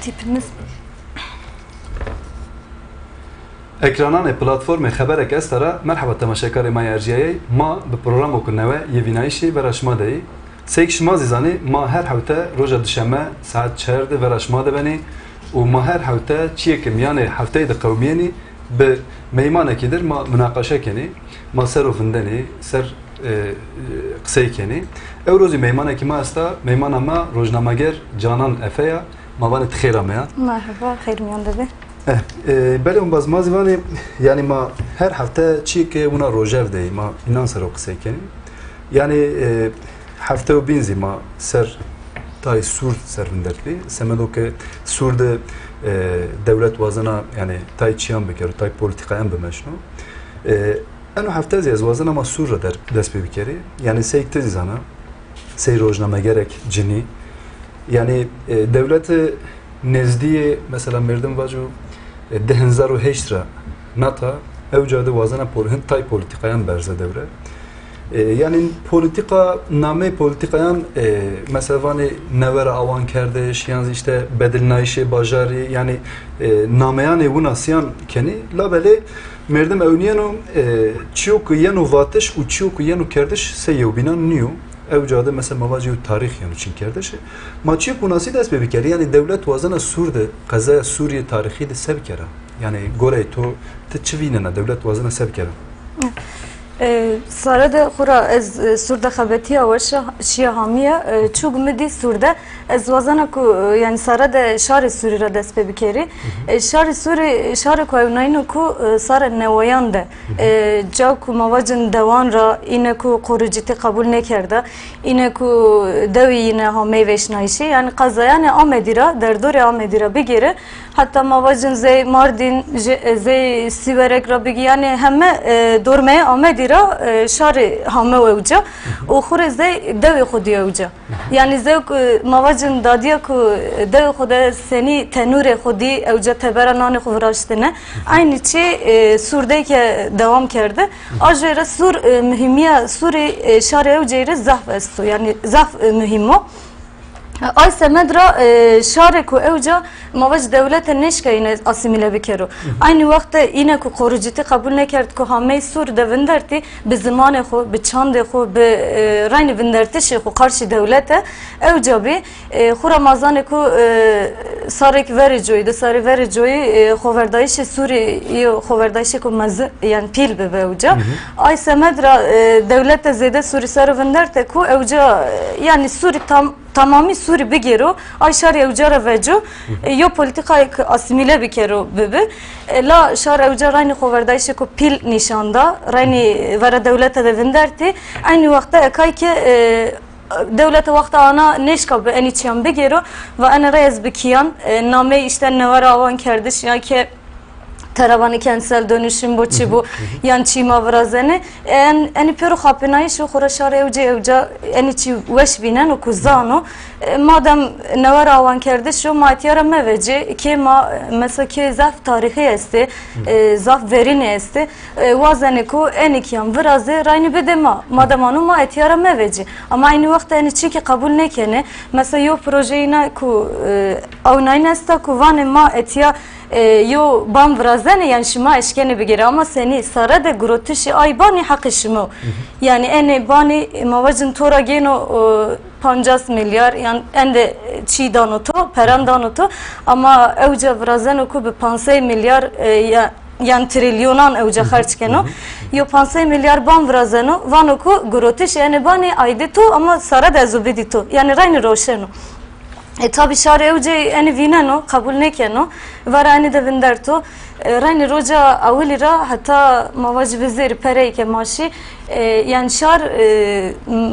tipiniz. Ekranane platform Xeberek Estara merhaba temaşakarê me Erciyayê ma bi program okunnewe yê vînayişê vera şima deyî. Sêk şima zîzanî ma her hewte roja dişeme saet 4 de vera şima dibenî û ma her hewte çiyekê miyanê hefteyê de qewmiyenî bi meymanekî dir ma münaqeşe kenî ma ser û findenî ser qiseyê kenî. Ew rozî meymanekî ma esta meymana me rojnameger Canan Efeya ma vanê tixêra me ya. Merhaba, xeyr miyan debe. Belê baz ma zîvanê yani ma her hefte çiyekê wina rojev deyî ma inan ser o qiseyê kenî. Yani hefte û bîn zî ma ser tayê Sûr servindertbî semedokê Sûr de dewlet wazana yani tayê çiyan bikir û tayê polîtîkayan bimeşno. Eno hefte zî ez wazana ma Sûr re dest pê bikerî. Yani sêyk te zîzana sêy rojnamegerek cinî. Yani devletê nezdiyê mesela merdim vacu 2008 ra nata ew cade wazana hin tay polîtîkayan berze devre. Yani politika name politikayan mesela vanê nevera awan kerdeş yani işte bedilnayişê bajarî yani nameyanê wina siyan kenî la belê merdim ewniyeno çiyok yeno vatiş û çiyok yeno kerdeş sê yewbînan niyo. Ev cade mesela mavacı tarih yani için kerdeşi. Maçı kunası dest be bikeri yani devlet vazana Sur'de kaza Suriye tarihi de sevkera. Yani gore to te çivinena devlet vazana sevkera. Sara da xura ez Sur'da xabetiya ve şia hamiye çok midi Sur'da ez vazana ku yani Sara da şari Suriye dest be bikeri. Şari Suriye şari ku evnayno ku Sara nevayan da ca ku mavacın devan ra ine ku koruciti kabul nekerde ine ku devi yine hame veşnayişi yani kaza yani amedira derdore amedira bigere hatta mavacın zey Mardin zey Siverek rabigi yani hemme dormeye amedira şari hame evca o xure zey devi xudi evca yani zey mavacın dadiya ku devi xude seni tenure xudi evca tebera nane xuvraştine aynı çi Sur'daki devam kerdi ajere Sur mühimiye Suri şari evceyre zaf estu yani zaf mühimo ay semedra şare ku evca mavac devlete neşke yine asimile bikero. Aynı vakte yine ku koruciti kabul nekert ku hamey Sur de vinderti bi zamane xo bi çande xo bi rayni vinderti şey ku karşı devlete evca bi xu Ramazan ku sarek vericoydu sarı vericoyu xoverdayış Suri xoverdayış ku maz yani pil be evca. Ay semedra devlete zede Suri sarı vinderte ku evca yani Suri tamamı Suri bigero ay şar evcara veco yo politika asimile bikero bebe la şar evcara aynı xoverdayış ku pil nişanda rayni vera devlete de vinderti aynı vakte ekay ki devlet vakti ana neşka be eni çiyan bigero ve ana reyz bikiyan name işte nevara avan kerdiş ya ki Teravanı kentsel dönüşüm bu bu yan çima vrazene en pero xapinayı şu xuraşar evca en çi weş binen o kuzano madem nevar avan kerdi şu matiyara meveci ki ma mesela ki zaf tarihi esti zaf verin esti vazene ku enikyam vraze rayni bedema madem anu ma etiyara meveci ama aynı vakti en çi ki kabul nekene mesela yo projeyina ku avnaynesta ku vane ma etiya yo bam vrazene yani şima eşkene bigere ama seni sara de grotişi ay bani hakkışımı yani ene bani mavacın tora geno 50 milyar yani ende çi danoto peran danoto ama evca vrazene ku bi 50 milyar yani trilyonan evca harç keno yo 50 milyar bam vrazeno vano ku grotiş ene bani ayde to ama sara de zubidi to yani rayni roşeno tabi şar evce eni vineno kabul nekeno var ani de vinderto rani roja awilira hatta mavac vizir pereyke maşi yani şar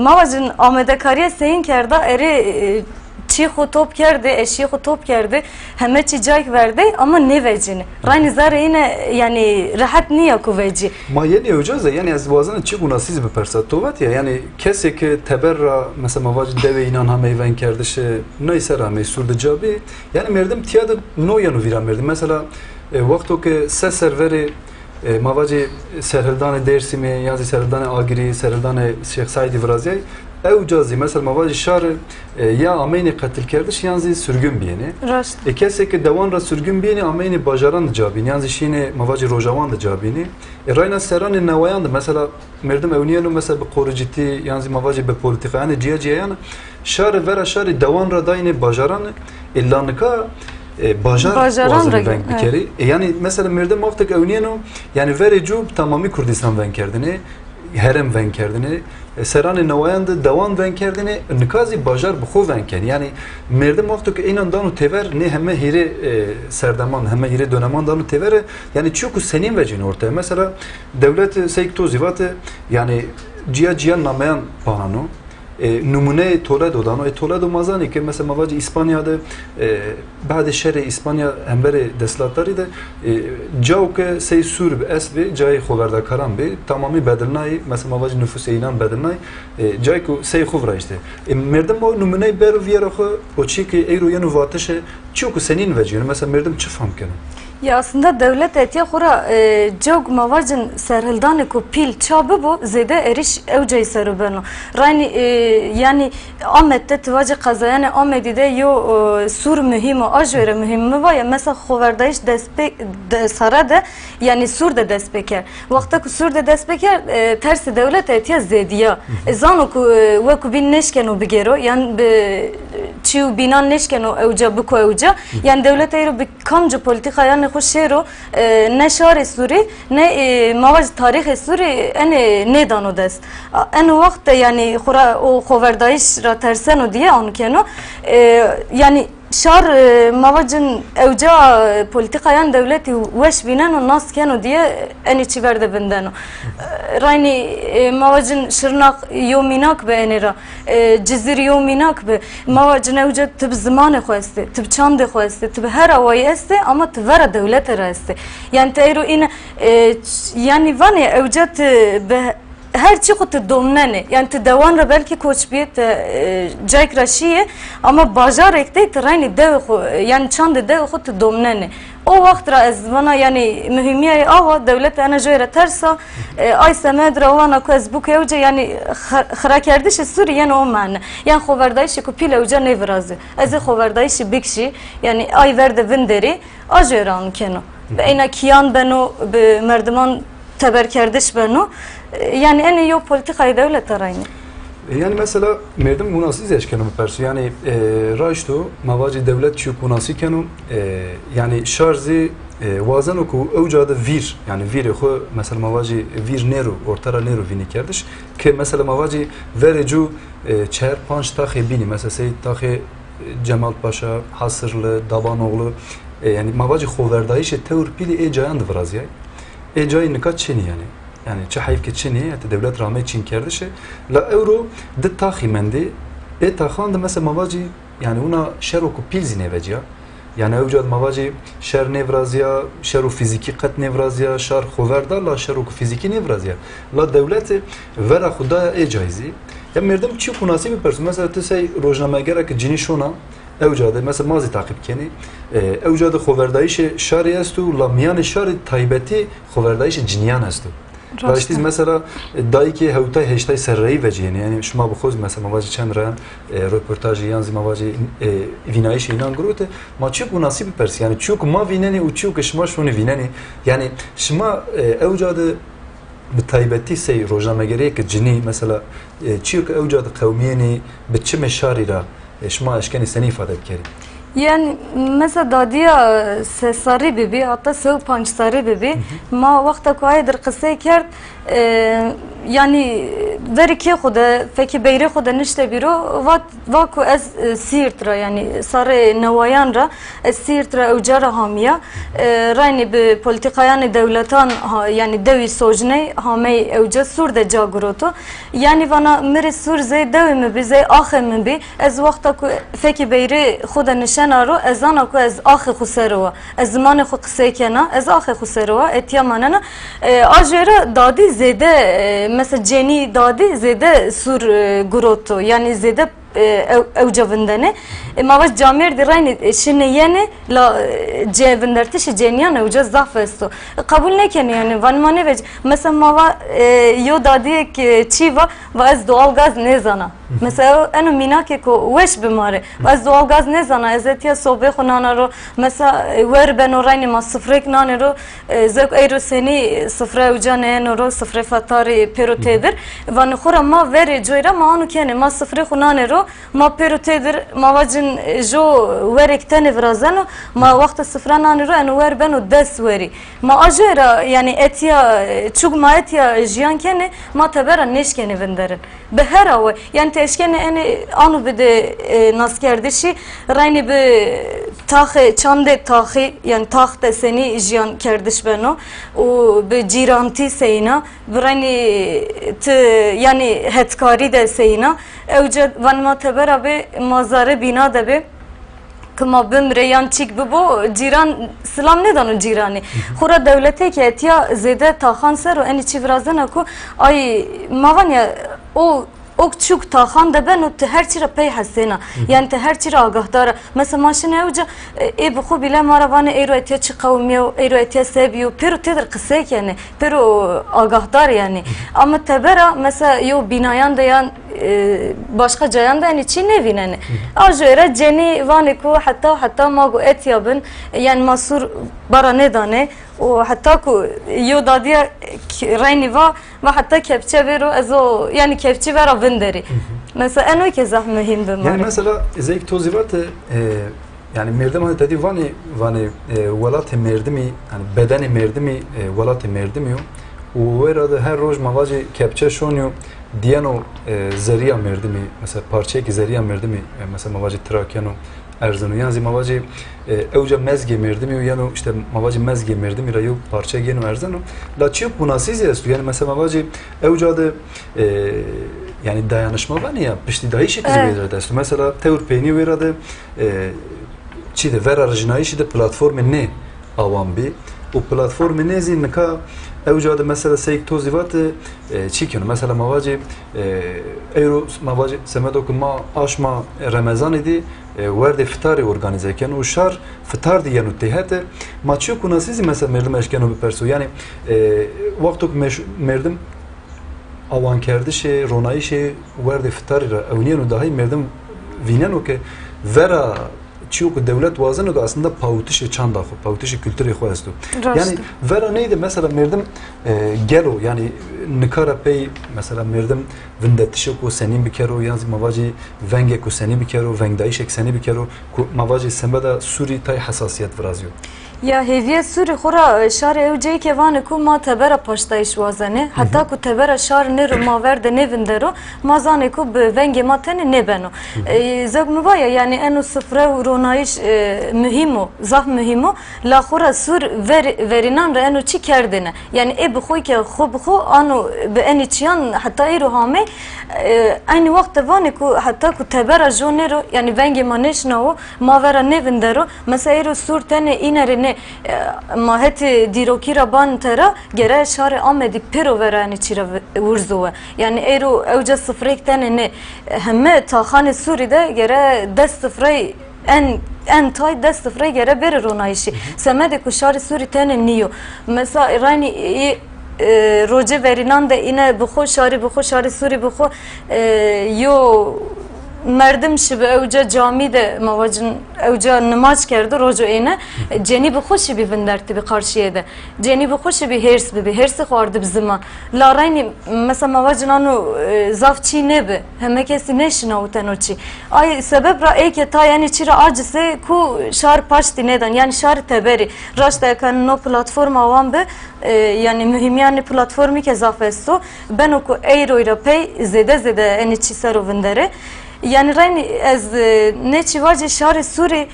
mavacın amede kariye seyin kerda eri çi top kerdi eşi top kerdi heme çicak verdi ama ne vecini rani zare yine yani rahat niye ku veci ma yeni hocaza yani az vazana çi buna siz bir persatovat ya yani kesek teberra mesela mavac deve inan ha meyven kerdişe neyse rame surda cabi yani merdim tiyada no yanu viran merdim mesela vakto ke se serveri mavacı serhildane Dersim'e yazı serhildane Agiri serhildane Şeyh Said Vraziyay ev cazî mesela mavacî şar ya ameyni katil kerdiş yanzî sürgün biyeni. Raşt. Kesek devan ra sürgün biyeni ameyni bajaran da cabini yanzî şîne mavacî rojavan da cabini. Rayna seranê newayan da mesela merdim ewniyeno mesela bi qoricitî yanzî mavacî bi politikayanê ciya şar vera şarê dewan ra dayînê bajaran illa bajar Bajaran wazim ra venk bikeri. Yani mesela merdim vaqtek ewniyeno yani verê cû tamamî Kurdistan venk kerdine herem venk kerdine seranê newayan da dewan venk kerdine nikazî bajar bi xwe venk kerdine. Yani merdim vaqtek înan dan û têver ne heme hêrê serdeman heme hêrê döneman dan û têver yani çiyo ku senîn vecîn ortaya. Mesela devlet seyik tozî vate yani ciya nameyan pahano numune Toledo dano Toledo mazani ki mesela mavacı İspanya'da بعد شهر İspanya embere deslatları da cavke sey sur esbe cay xoverda karan be tamamı bedelnay mesela mavacı nüfus inan bedelnay cay ku sey xovra işte merdim o numune ber viyara o çiki euro yanu vatışe çok senin veciyor mesela merdim çifam kenan. Ya aslında devlet etiye xura çok mavacın serhildanı ku pil çabı bu zede eriş evcay serubeno. Rani yani Ahmet'te tıvacı kazayane Ahmet'de yo sur mühim o ajvere mühim mi var ya mesela xoverdayış despek sarada yani sur da despeker. Vakta ku sur da despeker tersi devlet etiye zediya. Zanu ku ve ku bin neşkeno bigero yani çiu binan neşkeno evca bu ko evca yani devlet eyro bir kamcı politika yani خوشیرو نه شهر سوری نه مواج تاریخ سوری نه دانو دست ان وقت یعنی خورا او خوردایش را ترسنو دیه آن کنو یعنی شهر موجن اوجا پولیتیکایان دولتی وش بینن و ناس کنو دیه انی چی ورده بندنو رایانی موجن شرناق یومیناک به انی را جزیر یومیناک به موجن اوجا تب زمان خواسته تب چند خواسته تب هر اوایی است اما تور دولت را است یعنی تایرو این یعنی وانی اوجا به her çi kutu domnene yani te devan ra belki koç biyet cayk raşiye ama bajar ekte trayni dev yani çande dev kutu domnene o vakt ra ez bana yani mühimiye ava devlet ana joyra tersa ay semedra wana ku ez bu kevce yani xra kerdiş Suriye o mane yani xoverdayış ku pile uca ne vrazı ez xoverdayış bikşi yani ay verde vinderi ajeran keno beyna kiyan beno be merdiman teber kerdiş beno yani en iyi politikayı devlet arayını. Yani mesela merdim munasız yaşkanım persu yani raşto mavacı devlet şu munası kanım yani şarjı vazan oku evcadı vir yani vir xo mesela mavacı vir nero ortara nero vini kerdiş ki mesela mavacı verecu çer panç tahe bini mesela Seyit tahe Cemal Paşa Hasırlı Dabanoğlu yani mavacı xoverdayış tevr pili cayan biraz ya cayın nikat çeni yani çe hayf ke çeni hatta devlet rahmet çin kerdişe la euro de taximendi taxand mesela mavacı yani ona şeroku pilzine veciya yani evcad mavacı şer nevrazya şeru fiziki kat nevrazya şer xoverda la şeroku fiziki nevrazya la devlet vera xuda caizi ya merdim çi kunasi bir person mesela tesey rojnamegera ki cini şona evcadı mesela mazi takip keni evcadı xoverdayış şari estu la miyan şari taybeti xoverdayış ciniyan estu Raştiz mesela dayı ki hevtay heştay serreyi veciyeni yani şuma bxoz mesela mavacı çend rayan röportajı yanzi mavacı vinayış inan grutte ma çok münasip pers yani çok ma vineni u çok şuma şunu vineni yani şuma evcadı bi taybeti sey rojnamegeri ki cini mesela çok evcadı kavmiyeni bi çime şarira şuma eşkeni seni ifade bikeri Yani mesela dadiya sesari bibi hatta sev pançsari bibi ma vakta kuaydır kısay kert yani veriki xuda feki beyri xuda nişte biro vaku ez Siirt'ra yani sarı nevayan ra ez Siirt'ra evcara hamiya rayni bi politikayan devletan yani devi sojne hamey evca sur de caguroto yani vana miri sur zey devi mi bi zey ahe mi bi ez vakta ku feki beyri xuda nişenaro ezana ku ez ahe xusero ez zamanı xu kısay kena ez ahe xusero etyamanana ajera dadi zede mesela ceni dadi zede sur guroto yani zede evcavındane mavaş camir dirayni şine yeni la cevindertiş ceniyan evca zafesto kabul ne ken yani vanmane ve mesela mava yo dadi ki çiva ve ez doğal gaz ne zana mesela eno minake ko weş bimare az doğalgaz ne zana ezetiya sobe xunana ro mesela wer ben orayni ma sıfrek nane ro zek euro seni sıfre ucane no ro sıfre fatari perotedir van xura ma veri joyra ma anu kene ma sıfre xunane ro ma perotedir ma vacin jo werek tane vrazano ma vakta sıfra nane ro eno wer beno des veri ma ajera yani etiya çug ma etiya jiyan kene ma tabera neşkene venderin behera ve yani teşkene eni anu bide naskerdişi rayni be tahe çande tahe yani tahte seni jiyan kerdiş beno o be ciranti seyna rayni te yani hetkari de seyna evce van ma tabera be mazare bina de be kama bimre yan çik bu ciran selam ne danu cirani xura devlete ki etiya zede tahan ser o eni çivrazana ku ay mavanya o çok tahan da ben o her çira pey hasena yani her çira agahdara mesela maşine evca bu xu bile maravane ero etiya çıkavmiyo ero etiya sebiyo pero tedir kısek yani pero agahdar yani ama tebera mesela yo binayan da yan başka cayan da yani çi ne vinene ajera ceni vane ku hatta mago etiyabın yani masur bara ne dane o hatta ku yo dadiya rayni va ve hatta kepçe vero ezo yani kepçe vera vinderi mesela eno ki zah mühim bir yani mesela zeyk tozivat yani merdem hani dedi vani velat merdimi yani bedeni merdimi velat merdimi o verada her roj mavaji kepçe şonyo diyano zeriya merdimi mesela parçaya ki zeriya merdimi mesela mavaji Trakyano Erzanu yani mavaji evca mezge merdimi yani işte mavaji mezge merdimi rayo parça geno Erzanu la çiyuk bunasiz yestu yani mesela mavaji evca da yani dayanışma var ya pişti dahi şekilde verir mesela tevr peyni verade çide ver arjinayı şide platformu ne avan bi o platformu ne zinka evca da mesela seyk tozivat çikiyor mesela mavaji euro mavaji semedo kuma aşma Ramazan idi ورد افطاری organize کن و شهر فطار دیگه نوتیهته ماچو کناسیزی مثلا مردم اشکنو بپرسو یعنی وقتی که مردم آوان کرده شه رونایی شه ورد افطاری را اونیانو داهی مردم ویننو که ورا چیو که دولت وازنو که aslında pavutiş çanda xo pavutiş kültürü xo astu yani vera neydi mesela merdim gelo yani nikara pey mesela merdim vindetişe ko senin bir kero yani mavaji venge ko senin bir kero vengdayişek seni bir kero mavaji sembada suri tay hassasiyet vrazyo ya heviye suri xura şar evceyi ke vane ku ma tebera paştayış vazane hatta ku tebera şar ne ro ma verde ne vindero ma zane ku venge matene ne beno zagmu vaya yani eno sıfra ronayış mühimo zaf mühimo la xura sur verinan re eno çi kerdine yani bu xoy ke xu anu be eni çiyan hatta ero hame aynı vakte vane ku hatta ku tebera jonero yani venge maneş no ma vera ne vindero mesela ero sur tane inere maheti dirokira ban tera gere şare amedi pero verani çira vurzuva yani ero evca sıfrekten ne hemme tahane Suri'de gere dest sıfrey en tay dest sıfrey gere beri ronayişi semede kuşari Suri tane niyo mesela rani roje verinan da ine bu şari Suri bu yo مردم شب اوجا جامی ده موجن اوجا نماز کرده روزو اینه جنی بخوشی بی وندرتی بی قارشیه ده جنی بخوشی بی هرس خورده بزمان لارینی مثلا موجن آنو زافچی نبه همه کسی نشنه و تنوچی ay sebep ra eke ta yani çira acısı ku şar paşti neden yani şar teberi raşta yakan no platforma van be yani mühim yani platformi ke zafesto ben oku euro ira pey zede eni çisero vendere yani rayni ez ne çivaje şare Suri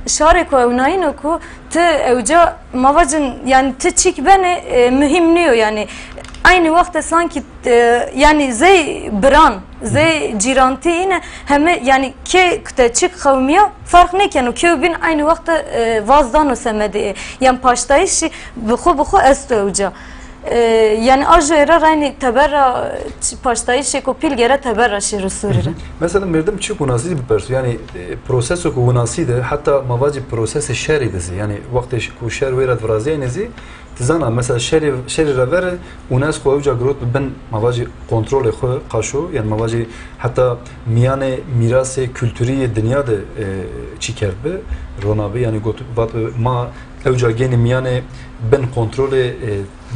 şare ko evnayino ku te evca mavacın yani te çik beni mühim niyo yani aynı vakte sanki yani zey bran zey ciranti yine hem yani ke kte çık kavmiya fark ne kenu ke bin aynı vakte vazdan o semedi yani paştayış bu esto evca yani ajera rayni tabera paştayış kopil gere tabera şiru Suriye. Mesela merdim çok unasi bir perso yani proseso ku unasi de hatta mavaci prosesi şer edesi yani vakti ku şer verat vraziyenizi tizana mesela şeri revere UNESCO evca grot ben mavaji kontrol xwe qaşo yani mavaji hatta miyane mirası kültürü dünya de çikerbe ronabe yani got vat ma evca gene miyane ben kontrole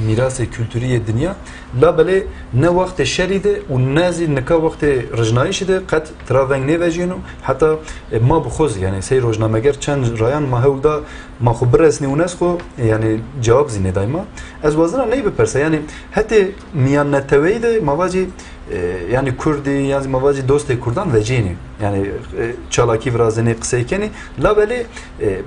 mirası kültürü dünya la bele ne vakti şeride u nazi ne ka vakti rejnayişi de kat traven ne vejino hatta ma bxoz yani sey rojnameger çend rayan ma hevda ma xubresni UNESCO yani cevap zine daima az vazna ne beperse yani hatta miyanne teveyi de mavaji yani Kurdi yani mavaji dost Kurdan vecini yani çalaki vrazene qseykeni la bele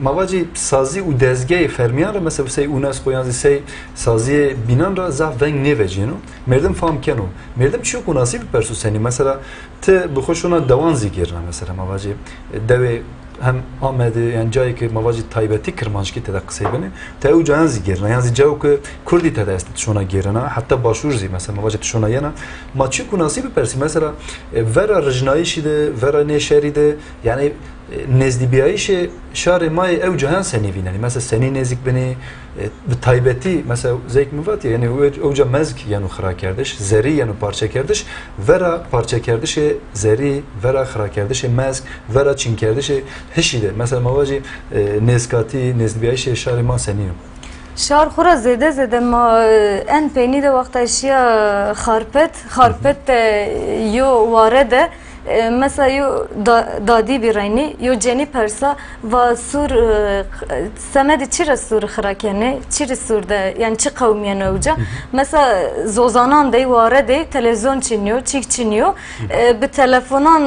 mavaji sazi u dezgah fermiyan ra mesela sey UNESCO yani sey sazi binan ra zaven ne vecino merdim fam keno merdim çok münasip persu seni mesela te bu xoşuna devan zikirna mesela mavaji deve hem Ahmet'e yani cayı ki mavaji taybeti kırmançki teda kısaybeni te u cayan zigirna yani cayo ki Kurdi teda est şuna girna hatta başur zi mesela mavaji şuna yana maçı ku nasip persi mesela vera rejnayişi de vera neşeri de yani nezdibiyayişi şare may ev cayan seni vinani mesela seni nezik beni taybeti mesela zeyk müvat yani oca mezk yani xra kardeş zeri yani parça kardeş vera parça kardeş zeri vera xra kardeş mezk vera çin kardeş heşide mesela mavaji nezkati nezdibiyayişi şare ma seni شار خورا زده ما ان پینی ده وقت اشیا خارپت یو وارده مثلا یو دادی بیرینی یو جنی پرسا و سور سمد چیره سور خراکنه چیره سور ده یعنی چی قومیه نوجا مثلا زوزانان دی وارده تلویزیون چینیو چیک چینیو به تلفنان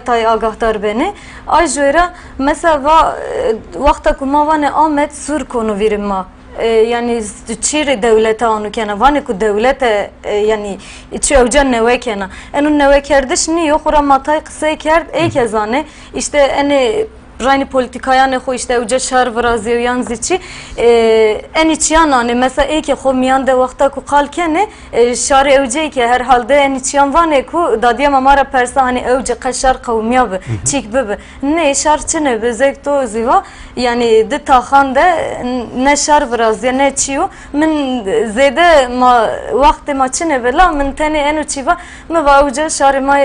تای آگاهدار بینه آی جویره مثلا وقتا که ما وانه آمد سور کنو ویریم ما yani çiri devlete onu kena vani ku devlete yani içi evcan neve kena enun neve kerdiş ni yok ora matay kısa kerd ey kezane işte eni rayni politikaya ne xo işte evca şar vrazio yan ziçi en içyan ani mesela ey ki xo miyan de vakta ku qalkene şar evce ki her halde en içyan vani ku dadiya mamara persa hani evce qaşar qavmiya be çik be ne şar çine be zek to ziva yani de taxan de ne şar vrazio ne çiyo min zede ma vakti ma çine be la min tane enu çiva me va evca şar ma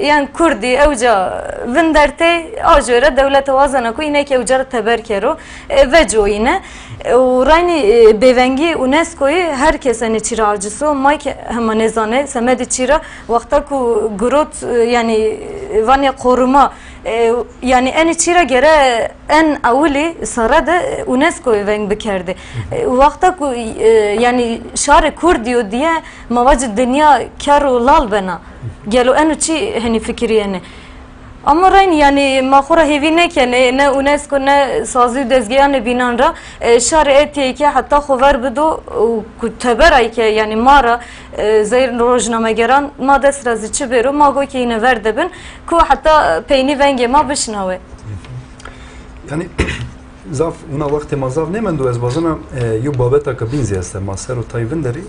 yani kurdi evca vinderte ajora devlet وازنه کو اینه که اجاره تبر کرو و جوینه و رانی بیونگی اونسکوی هر کسانی چیرا عجسو مای که همانزانه سمد چیرا وقتا کو گروت یعنی وانی قرما yani en çira gere en avuli sarada UNESCO ven bikerdi. Vakta ku yani şare Kurdiyo diye mavacı dünya karo lal bena. Gelo en çi hani fikriyene. Ama rayn yani mahura hevine kene ne UNESCO ne sazı dezgahane binan ra şare etiye ki hatta xaber bido kuteberay ki yani mara zeyr rojname geran ma des razı çibero ma go ki yine verdebin ku hatta peyni venge ma bişnave. Yani zaf una vakti mazav ne mendu ez bazana yu babeta kabin ziyasta masero tayvinderi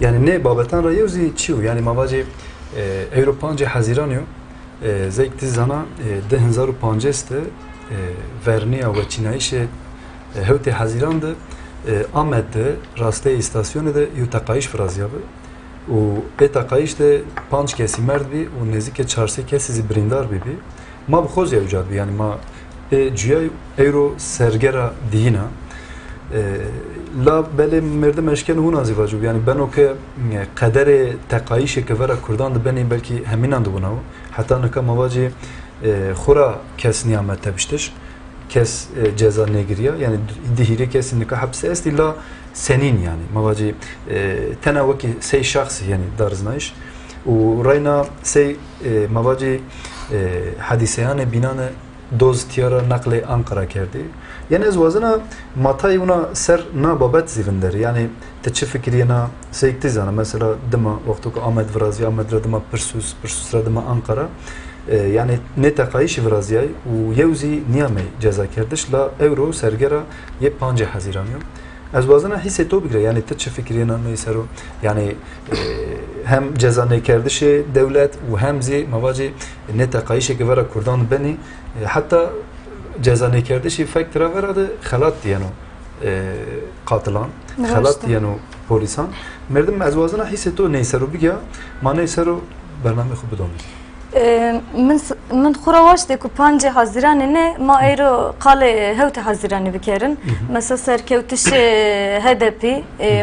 yani ne babetan ra yuzi çiu yani mavaji Avrupanca Haziranyo زیکتی زنا 2015 ورنیا و چینایش هوت حزیران ده آمد ده راسته استاسیون ده یو تقایش فرازیا به و ای تقایش ده 5 کسی مرد بی و نزدیک 400 کسی بریندار بی ما بخوز یوجد بی یعنی ما جویای ایرو سرگرا دینا لا بله مرد مشکل هون از واجب yani ben o ki قدر تقایش که ورا کردان ده بنی belki heminan da buna hatta ne mavaji xura kes niyamet tebiştir kes ceza negiriya yani dihire kesinlikle hapse est illa senin yani mavaji tena ki sey şahsi yani darznayış و rayna sey mavaji hadiseyane binane doz tiyara nakle Ankara kerdi. Yani ez vazına matay una ser na babet zivender. Yani te çi fikriye na seykti zana. Mesela dima vaktu ki Ahmet Vrazi, Ahmet Radima Persus Radima Ankara. Yani ne tekayişi Vraziyay u yevzi niyame ceza kerdiş la euro sergera ye 5 Haziran yo. Ez vazına hisse to bigre yani te çi fikriye na neysero yani hem ceza ne kerdişi devlet u hem zi mavaci ne tekayişi ki vera Kurdan beni hatta ceza ne kerdişi faktra veradı xalat diyeno قاتلان درسته. خلات یعنی پلیسان مردم از وازنا حس تو نیسرو بگیا ما نیسرو برنامه خوب بدونی من خورواش دکو 5 حزیران نه ما ایرو قال هوت حزیرانی بکرن مثلا سرکوتش HDP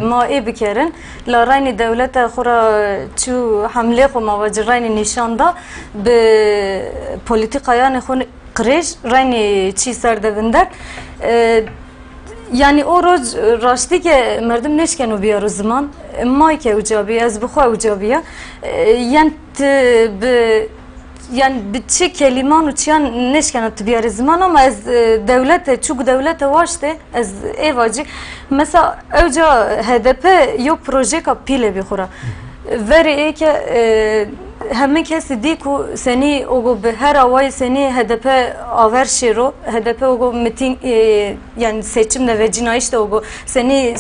ما ای بکرن لارین دولت خورا چو حمله خو مواجرین نشان دا به پلیتیکایان خون قریش رین چی سردبندر yani o roz rastı ki merdum neşken o bir zaman may ki ucabi az bu ucabiya yani yani bir şey keliman uçan neşken o bir zaman ama az devlet çok devlet vardı az evacık mesela önce HDP yok proje kapile bir khura veri ki همه کسی دی کو سنی اوگو به هر آوای سنی HDP آور شیرو HDP اوگو میتینگ yani seçimde ve cinayişte اوگو seni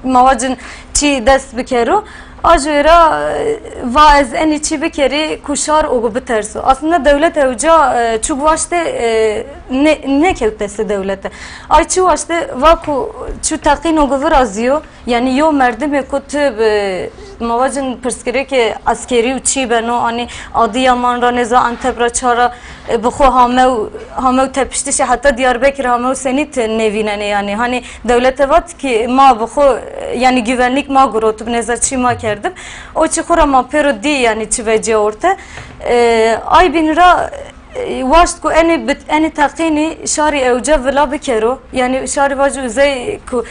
mavacın çi dest bikero ajera vaz eni çi bikeri kuşar اوگو biterso aslında devlet evca çok vaşte ne kevtesi devlete ay çu vaşte vaku çu takin اوگو vrazio yani yo merdime kutub mavacın perskere ki askeri uçi beno ani Adıyaman ra neza Antepra çara bxo hamev tepiştişe hatta Diyarbakır hamev senit nevinene yani hani devlete vat ki ma bxo yani güvenlik ma grotub neza çi ma kerdim o çi xora ma pero di yani çi vece orta ay bin ra واست کو انی تقینی شاری اوجا ولا بکرو yani شاری واجو زی کو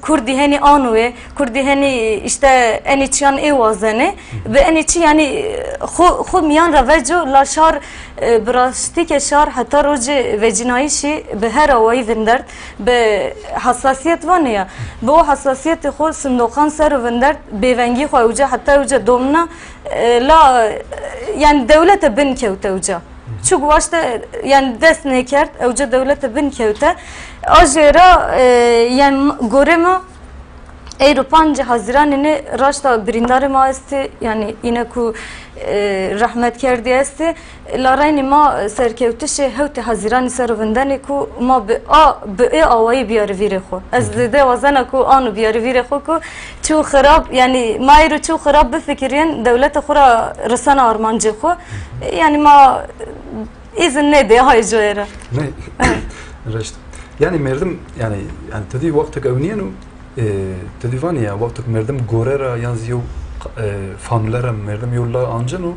Kurdi hani anue, Kurdi hani işte eni çiyan evazene ve eni çi yani xo miyan ravejo la şar brasti ke şar hatta roje ve cinayişi be her avayı vindert be hassasiyet var ya bu hassasiyeti xo sundokan ser vindert bevengi xo uca hatta uca domna la yani devlete bin kevte uca çok vaşta yani dest nekert uca devlete bin kevte ajera yani gorema Euro 5 Haziran'ını raşta birindare ma esti yani yine ku rahmet kerdi esti larayni ma serkevtişe hevte Haziran'ı servendani ku ma be avayı biyar vire xo az de vazana ku anu biyar vire xo ku çu xarab yani ma ero çu xarab befikiriyen devlet xura resana armancı xo yani ma izin ne de hayjera ne raşta yani merdim yani tedi vakti evniyenu tedivani ya vakti merdim gorera yanzi yo fanlara merdim yolla anjanu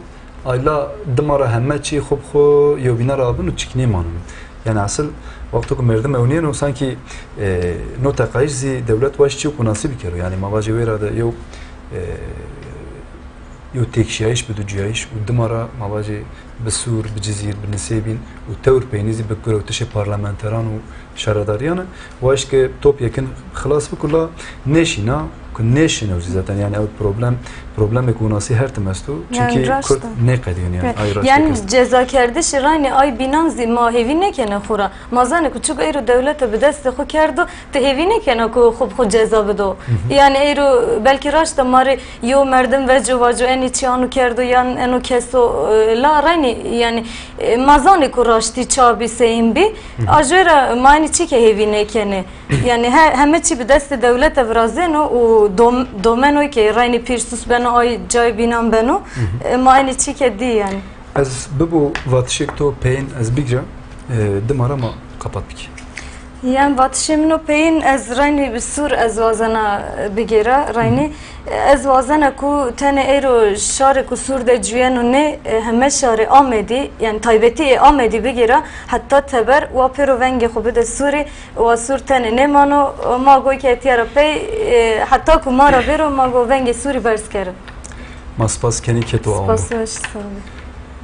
ayla dımara hemme çi xob xo yo binar abunu çikni manım yani asıl vakti merdim evniyenu sanki nota qayzi devlet baş çi kunası bikero yani mavaji vera da yo yo tekşiyiş büdücüyiş u dımara mavaji بسور بجزير بالنسيبين وتور بينيزي بكروتش parlamenteran و شرداريان واش که توپ یکن خلاص بکلا نشینا که نشینه zaten yani o problem ekonomisi her temestu çünkü Kürt ne kadar yani ceza kerdi şirayni ay binanzi mahevi ne kene xura mazane küçük euro devlete bir deste xo kerdo te hevi ne kene ko xob ceza bedo yani euro belki raşta mari yo merdim ve cevacı en içanu kerdo yan eno keso la rayni yani mazane ko raşti çabi seyimbi ajera mani çike hevi ne kene yani heme çi bir deste devlete vrazeno o domeno ki rayni pirsus ben ay cay binam beno mani çike di yani az bu vatışık to peyn az bigja dımara ma kapattık yani vatışımno peyn az rayni bisur az vazana bigera rayni az vazana ku tane ero şare ku surde cüyeno ne heme şare amedi yani taybeti amedi bigera hatta teber wa pero venge khobe de suri wa sur tane ne mano ma goy ke tiara pey hatta ku mara vero ma go venge suri bersker maspas keni keto am spas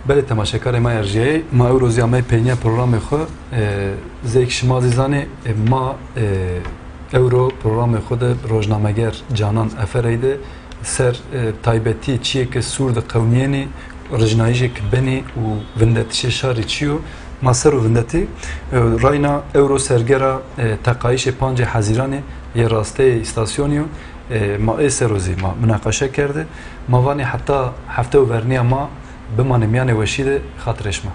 بله تماشاگر ما ارجعی ما روزی ما پنیا پروگرام خو زیک شما زیزانی ما اورو پروگرام خود روزنامه‌گر جانان افریده سر تایبتی چیه که سورد قونیانی رجنایجی که بنی و وندتش شاری چیو ما سر و وندتی راینا اورو سرگرا تقایش 5 حزیران یه راسته استاسیونیو ما ایسه روزی ما مناقشه کرده ما وانی حتی هفته و ورنیا ما بمانه میانه وشیده خاطرش ما